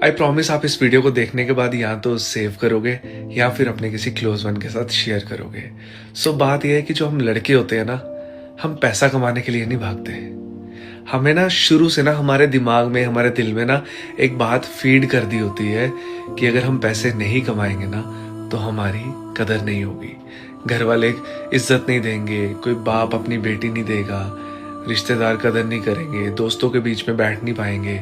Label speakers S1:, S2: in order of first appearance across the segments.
S1: I promise आप इस video को देखने के बाद या तो सेव करोगे या फिर अपने किसी क्लोज वन के साथ शेयर करोगे। सो बात यह है कि जो हम लड़के होते हैं ना, हम पैसा कमाने के लिए नहीं भागते। हमें ना शुरू से ना हमारे दिमाग में, हमारे दिल में ना एक बात फीड कर दी होती है कि अगर हम पैसे नहीं कमाएंगे ना तो हमारी कदर नहीं होगी, घर वाले इज्जत नहीं देंगे, कोई बाप अपनी बेटी नहीं देगा, रिश्तेदार कदर नहीं करेंगे, दोस्तों के बीच में बैठ नहीं पाएंगे।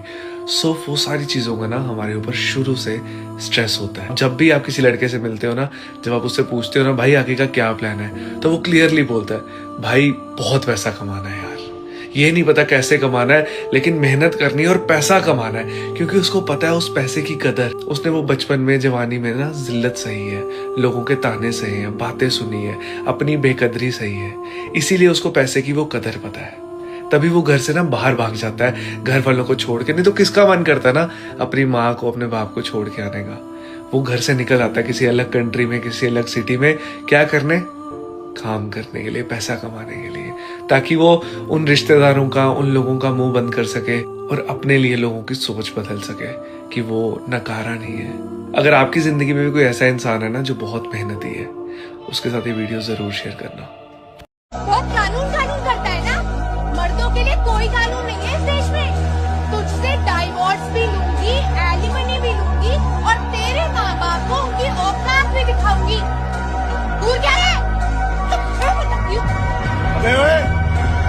S1: सो वो सारी चीज़ों का ना हमारे ऊपर शुरू से स्ट्रेस होता है। जब भी आप किसी लड़के से मिलते हो ना, जब आप उससे पूछते हो ना भाई आगे का क्या प्लान है, तो वो क्लियरली बोलता है भाई बहुत पैसा कमाना है यार, ये नहीं पता कैसे कमाना है लेकिन मेहनत करनी है और पैसा कमाना है, क्योंकि उसको पता है उस पैसे की कदर। उसने वो बचपन में, जवानी में ना जिल्लत सही है, लोगों के ताने सही है, बातें सुनी है, अपनी बेकदरी सही है, इसीलिए उसको पैसे की वो कदर पता है। तभी वो घर से ना बाहर भाग जाता है, घर वालों को छोड़ के। नहीं तो किसका मन करता है ना अपनी माँ को, अपने बाप को छोड़ के आने का। वो घर से निकल आता है किसी अलग कंट्री में, किसी अलग सिटी में, क्या करने? काम करने के लिए, पैसा कमाने के लिए, ताकि वो उन रिश्तेदारों का, उन लोगों का मुंह बंद कर सके और अपने लिए लोगों की सोच बदल सके कि वो नकारा नहीं है। अगर आपकी जिंदगी में भी कोई ऐसा इंसान है ना जो बहुत मेहनती है, उसके साथ ये वीडियो जरूर शेयर करना।
S2: बहुत कानून कानून करता है ना, मर्दों के लिए कोई कानून नहीं है इस देश में। तुझसे डाइवोर्स भी लूंगी, एलिमनी भी लूंगी और तेरे माँ बाप को उनकी औकात भी दिखाऊंगी। दूर क्या है?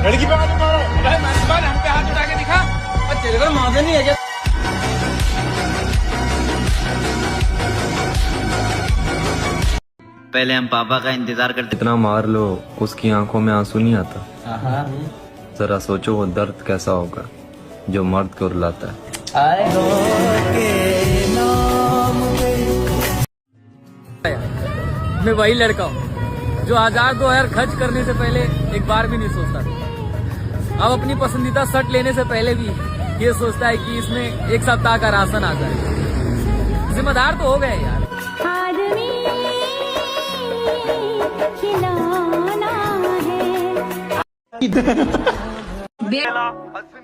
S3: लड़की पे हाथ उठा रहा है, हम पे हाथ उठा के दिखा, और तेरे को मांगे नहीं है क्या?
S4: पहले हम पापा का इंतजार करते।
S5: इतना मार लो उसकी आंखों में आंसू नहीं आता। जरा सोचो वो दर्द कैसा होगा जो मर्द को रुलाता है।
S6: मैं वही लड़का हूँ जो आजाद 2000 खर्च करने से पहले एक बार भी नहीं सोचता था। अब अपनी पसंदीदा शर्ट लेने से पहले भी ये सोचता है कि इसमें एक सप्ताह का राशन आ जाए। जिम्मेदार तो हो गए यार।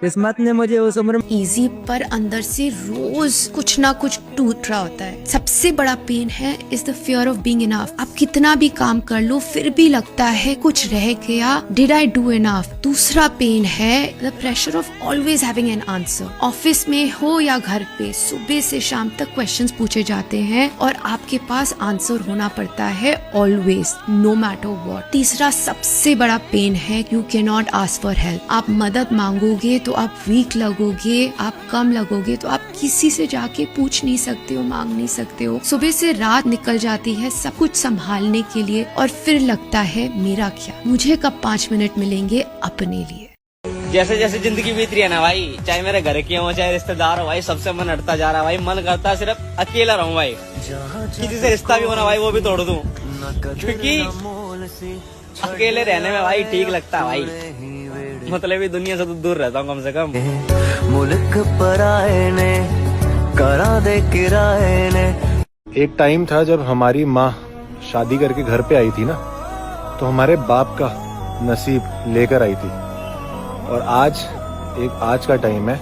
S7: किस्मत ने मुझे उस उम्र में
S8: इजी पर अंदर से रोज कुछ ना कुछ टूट रहा होता है। सबसे बड़ा पेन है is the fear of being enough. आप कितना भी काम कर लो फिर भी लगता है कुछ रह गया, डिड आई डू इनफ। दूसरा पेन है the pressure of always having an answer. Office में हो या घर पे, सुबह से शाम तक क्वेश्चंस पूछे जाते हैं और आपके पास आंसर होना पड़ता है ऑलवेज, नो मैटर व्हाट। तीसरा सबसे बड़ा पेन है you can not ask for help. आप मदद मांगोगे तो आप वीक लगोगे, आप कम लगोगे, तो आप किसी से जाके पूछ नहीं सकते हो, मांग नहीं सकते हो। सुबह से रात निकल जाती है सब कुछ संभालने के लिए और फिर लगता है मेरा क्या, मुझे कब 5 मिनट मिलेंगे अपने लिए।
S4: जैसे जैसे जिंदगी बीत रही है ना भाई, चाहे मेरे घर के हो चाहे रिश्तेदार हो भाई, सबसे मन हटता जा रहा है भाई। मन करता है सिर्फ अकेला रहूं भाई, किसी से रिश्ता भी होना भाई वो भी तोड़ दूं, क्योंकि अकेले रहने में भाई ठीक लगता है भाई। मतलब ही दुनिया से तो दूर रहता हूँ कम से कम।
S9: मुल्क पर आए ने करा दे किराए ने।
S10: एक टाइम था जब हमारी माँ शादी करके घर पे आई थी ना, तो हमारे बाप का नसीब लेकर आई थी। और आज का टाइम है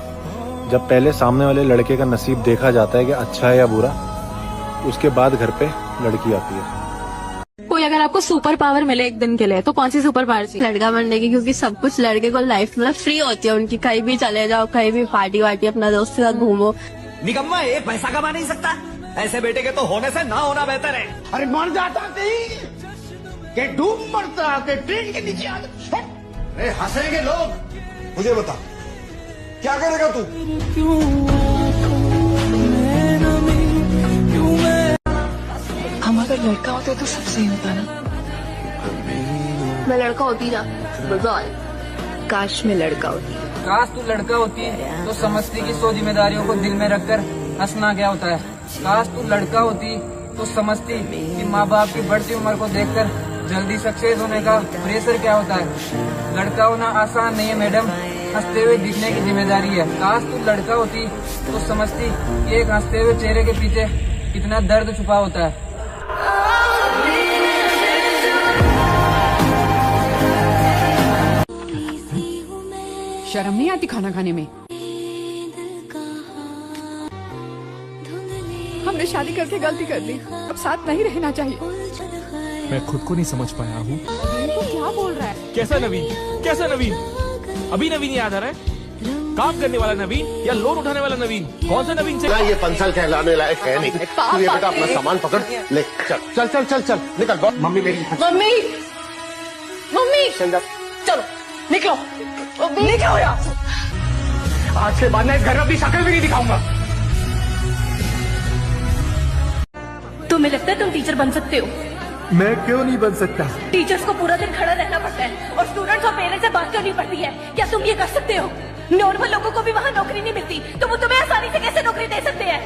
S10: जब पहले सामने वाले लड़के का नसीब देखा जाता है कि अच्छा है या बुरा, उसके बाद घर पे लड़की आती है।
S2: कोई अगर आपको सुपर पावर मिले एक दिन के लिए तो कौन सी सुपर पावर चाहिए?
S8: लड़का बनने की, क्योंकि सब कुछ लड़के को लाइफ में फ्री होती है उनकी। कहीं भी चले जाओ, कहीं भी पार्टी वार्टी अपना दोस्त के साथ घूमो।
S3: निकम्मा ये पैसा कमा नहीं सकता, ऐसे बेटे के तो होने से ना होना बेहतर है। अरे मर जाता कहीं के डूब मरता के ट्रेन के नीचे आ। अरे हंसेंगे लोग। मुझे बता क्या करेगा तू?
S2: हम अगर लड़का होते तो सब सही होता ना। मैं लड़का होती ना, काश मैं लड़का होती।
S6: काश तू लड़का होती तो समझती कि 100 जिम्मेदारियों को दिल में रखकर हंसना क्या होता है। काश तू लड़का होती तो समझती कि माँ बाप की बढ़ती उम्र को देखकर जल्दी सक्सेस होने का प्रेशर क्या होता है। लड़का होना आसान नहीं है मैडम, हंसते हुए दिखने की जिम्मेदारी है। काश तू लड़का होती तो समझती कि एक हंसते हुए चेहरे के पीछे कितना दर्द छुपा होता है।
S2: शर्म नहीं आती खाना खाने में? हमने शादी करके गलती कर दी, अब साथ नहीं रहना चाहिए।
S11: मैं खुद को नहीं समझ पाया हूँ।
S2: तो क्या बोल रहा है?
S11: कैसा नवीन, कैसा नवीन? अभी नवीन याद आ रहा है? काम करने वाला नवीन या लोन उठाने वाला नवीन? कौन सा नवीन?
S3: ये पंसल कहलाने लायक है नहीं। तू ये बेटा अपना सामान पकड़ ले, चल चल चल चल चल निकल। मम्मी मेरी,
S2: मम्मी मम्मी चलो निकलो, निकलो यार।
S3: आज के बाद मैं इस घर में अपनी शक्ल भी नहीं दिखाऊंगा।
S2: तुम्हें लगता है तुम टीचर बन सकते हो?
S10: मैं क्यों नहीं बन सकता?
S2: टीचर्स को पूरा दिन खड़ा रहना पड़ता है और स्टूडेंट्स और पेरेंट्स से बात करनी पड़ती है। क्या तुम ये कर सकते हो? नॉर्मल लोगों को भी वहाँ नौकरी नहीं मिलती, तो वो तुम्हें आसानी से कैसे नौकरी दे सकते हैं?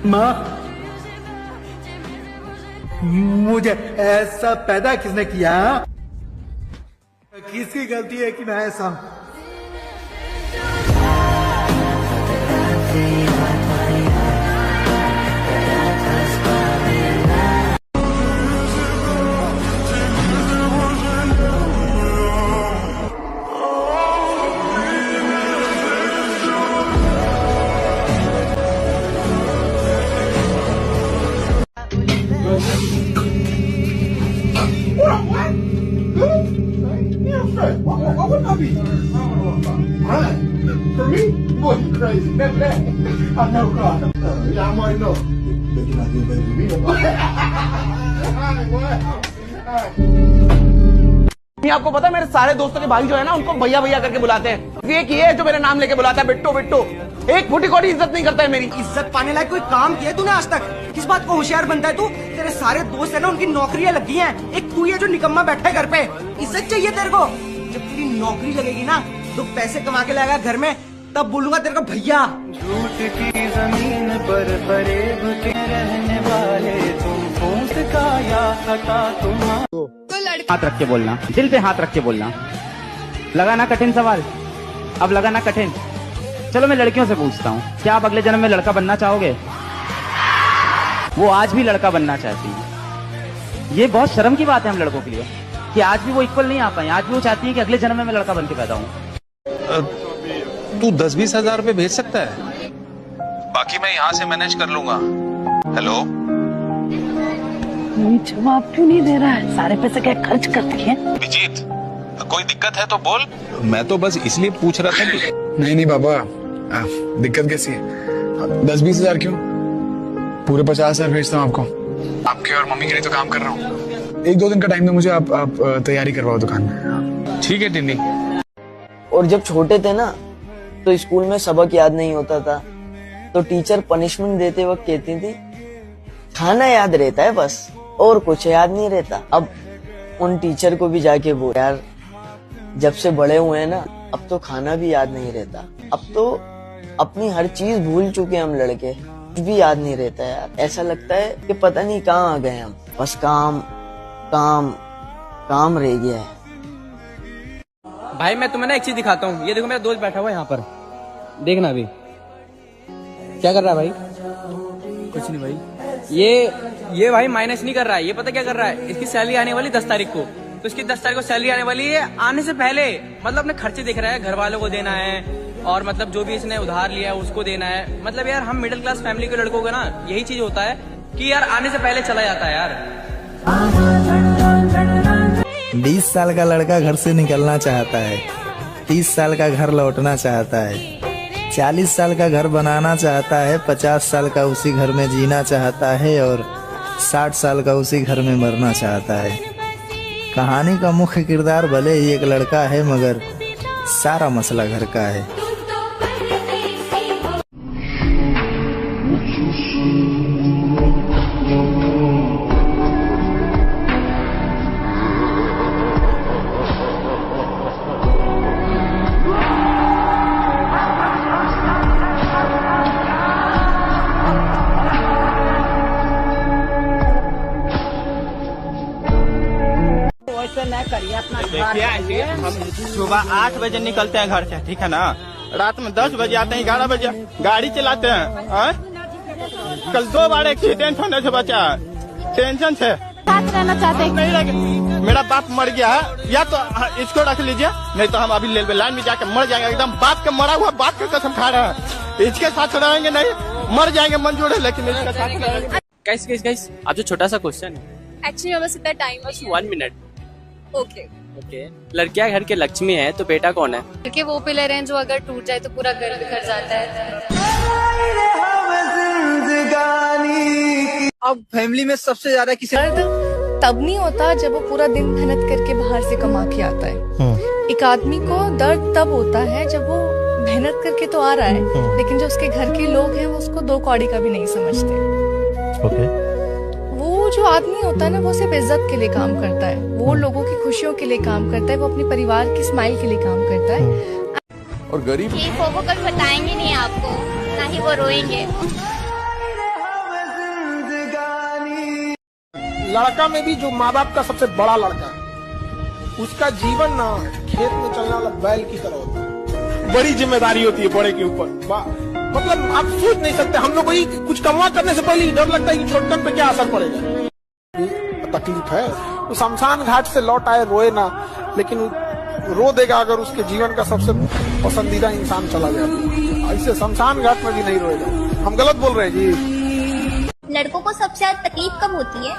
S10: माँ, मुझे ऐसा पैदा किसने किया? किसकी गलती है कि मैं ऐसा हूँ?
S3: For me? Boy, you crazy. Never that. I know God. Yeah, I might know. But you're not doing better than me. Alright, boy.
S4: आपको पता है मेरे सारे दोस्तों के भाई जो है ना उनको भैया भैया करके बुलाते हैं। एक ये है जो मेरा नाम लेके बुलाता है बिट्टू बिट्टू। एक फुटी कोटी इज्जत नहीं करता है मेरी।
S6: इज्जत पाने लायक कोई काम किया तूने आज तक? किस बात को होशियार बनता है तू? तेरे सारे दोस्त है ना उनकी नौकरियां लगी हैं, एक तू है जो निकम्मा बैठा है घर पे। इज्जत चाहिए तेरे को? जब तेरी नौकरी लगेगी ना तो पैसे कमा के लाएगा घर में, तब बोलूंगा तेरे को भैया।
S9: झूठ की जमीन पर फरेब के रहने वाले तुम, फूंक का या खता तुम्हारा।
S4: हाथ रख के बोलना, दिल पे हाथ रख के बोलना। लगाना कठिन सवाल, अब लगाना कठिन। चलो मैं लड़कियों से पूछता हूँ, क्या आप अगले जन्म में लड़का बनना चाहोगे? वो आज भी लड़का बनना चाहती है। ये बहुत शर्म की बात है हम लड़कों के लिए कि आज भी वो इक्वल नहीं आ पाए। आज भी वो चाहती है कि अगले जन्म में मैं लड़का बन के पैदा हूँ।
S12: तू 10-20 हजार रुपए भेज सकता है, बाकी मैं यहाँ से मैनेज कर लूंगा। हेलो,
S2: जवाब क्यों नहीं दे रहा है? सारे पैसे क्या खर्च कर दिए?
S12: विजीत, कोई दिक्कत है तो बोल। मैं तो बस इसलिए पूछ रहा था कि
S11: नहीं बाबा, दिक्कत कैसी है? 10-20 हजार क्यों? पूरे 50 हजार भेजता हूँ आपको। आपके और मम्मी के लिए तो काम कर रहा हूँ। 1-2 दिन का टाइम दो मुझे, आप तैयारी करवाओ दुकान में। ठीक है टिन्नी।
S6: और जब छोटे थे ना तो स्कूल में सबक याद नहीं होता था, तो टीचर पनिशमेंट देते वक्त कहती थी खाना याद रहता है बस, और कुछ याद नहीं रहता। अब उन टीचर को भी जाके बोल, यार जब से बड़े हुए हैं ना अब तो खाना भी याद नहीं रहता, अब तो अपनी हर चीज भूल चुके हम लड़के, कुछ भी याद नहीं रहता यार। ऐसा लगता है कि पता नहीं कहाँ आ गए हम, बस काम काम काम रह गया है।
S4: भाई मैं तुम्हें ना एक चीज दिखाता हूँ, ये देखो मेरा दोस्त बैठा हुआ है यहाँ पर, देखना अभी क्या कर रहा है भाई। कुछ नहीं भाई, ये भाई माइनस नहीं कर रहा है, ये पता क्या कर रहा है, इसकी सैलरी आने वाली 10 तारीख को, तो इसकी 10 तारीख को सैलरी आने वाली है। आने से पहले मतलब अपने खर्चे देख रहा है, घर वालों को देना है और मतलब जो भी इसने उधार लिया है उसको देना है। मतलब यार हम मिडिल क्लास फैमिली के लड़कों का ना यही चीज होता है कि यार आने से पहले चला जाता है यार।
S13: 20 साल का लड़का घर से निकलना चाहता है, 30 साल का घर लौटना चाहता है, 40 साल का घर बनाना चाहता है, 50 साल का उसी घर में जीना चाहता है और 60 साल का उसी घर में मरना चाहता है। कहानी का मुख्य किरदार भले ही एक लड़का है, मगर सारा मसला घर का है।
S4: देखिए हम सुबह 8 बजे निकलते हैं घर से, ठीक है ना, रात में 10 बजे आते हैं, 11 बजे गाड़ी चलाते हैं। कल 2 बार एक्सीडेंट होने से बचा, टेंशन से
S2: साथ रहना चाहते हैं।
S4: नहीं लगे, मेरा बाप मर गया है, या तो इसको रख लीजिए, नहीं तो हम अभी रेलवे लाइन में जाके मर जाएंगे। एकदम बाप के मरा हुआ बाप के कसम खा रहे हैं।
S3: इसके साथ लड़ाएंगे नहीं, मर जाएंगे मंजूर है, लेकिन इसके साथ लड़ाएंगे।
S4: गाइस आप जो छोटा सा क्वेश्चन है,
S2: एक्चुअली मेरे पास इतना टाइम
S4: बस 1 मिनट।
S2: ओके
S4: ओके, लड़कियां घर के लक्ष्मी है तो बेटा कौन है?
S2: क्योंकि वो पिलर हैं जो अगर टूट जाए तो पूरा घर बिखर जाता है।
S6: अब फैमिली में सबसे ज्यादा किसी
S2: तब नहीं होता जब वो पूरा दिन मेहनत करके बाहर से कमा के आता है। एक आदमी को दर्द तब होता है जब वो मेहनत करके तो आ रहा है, लेकिन जो उसके घर के लोग हैं वो उसको 2 कौड़ी का भी नहीं समझते। वो जो आदमी होता है ना, वो सिर्फ इज्जत के लिए काम करता है, वो लोगों की खुशियों के लिए काम करता है, वो अपने परिवार की स्माइल के लिए काम करता है।
S10: और गरीब
S2: वो कभी बताएंगे नहीं आपको, ना ही वो रोएंगे।
S3: लड़का में भी जो माँ बाप का सबसे बड़ा लड़का है, उसका जीवन ना खेत में चलने वाला बैल की तरह होता है। बड़ी जिम्मेदारी होती है बड़े के ऊपर, मतलब आप सोच नहीं सकते। हम लोग को कुछ कमा करने से पहले ही डर लगता है कि छोटन पे क्या असर पड़ेगा। तकलीफ है तो शमशान घाट से लौट आए, रोए ना, लेकिन रो देगा अगर उसके जीवन का सबसे पसंदीदा इंसान चला जाए। ऐसे शमशान घाट में भी नहीं रोएगा। हम गलत बोल रहे हैं जी।
S2: लड़कों को सबसे ज्यादा तकलीफ कब होती है?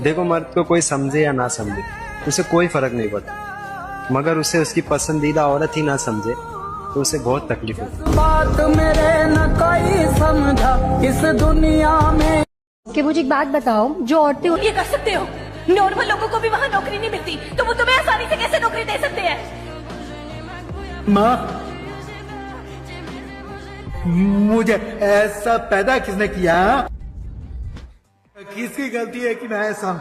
S14: देखो, मर्द को कोई समझे या ना समझे उसे कोई फर्क नहीं पड़ता, मगर उसे उसकी पसंदीदा औरत ही ना समझे तो उसे बहुत तकलीफ होती है।
S9: बात मेरे न कोई समझा इस दुनिया में।
S2: कि मुझे एक बात बताओ, जो औरतें ये कर सकते हो, नॉर्मल लोगों को भी वहाँ नौकरी नहीं मिलती, तो वो तुम्हें आसानी से कैसे नौकरी दे सकते हैं?
S3: माँ, मुझे ऐसा पैदा किसने किया? किसकी गलती है कि मैं ऐसा?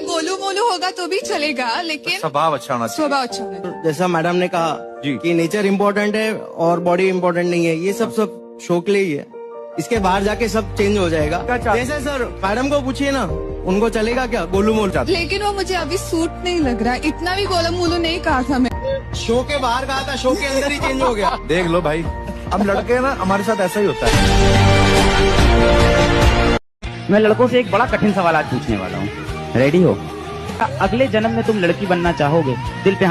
S8: गोलू मोलू होगा तो भी चलेगा, लेकिन
S12: स्वभाव अच्छा होना चाहिए।
S8: स्वभाव अच्छा होना।
S6: जैसा मैडम ने कहा कि नेचर इम्पोर्टेंट है और बॉडी इम्पोर्टेंट नहीं है, ये सब शो के लिए ही है। इसके बाहर जाके सब चेंज हो जाएगा। जैसे सर मैडम को पूछिए ना, उनको चलेगा क्या गोलू मोलू?
S8: लेकिन वो मुझे अभी सूट नहीं लग रहा है, इतना भी गोलू मोलू नहीं कहा था मैं।
S6: शो के बाहर कहा था, शो के अंदर ही चेंज हो गया।
S10: देख लो भाई, हम लड़के ना, हमारे साथ ऐसा ही होता है।
S4: मैं लड़कों से एक बड़ा कठिन सवाल आज पूछने वाला हूँ, रेडी हो? अगले जन्म में तुम लड़की बनना चाहोगे? दिल पे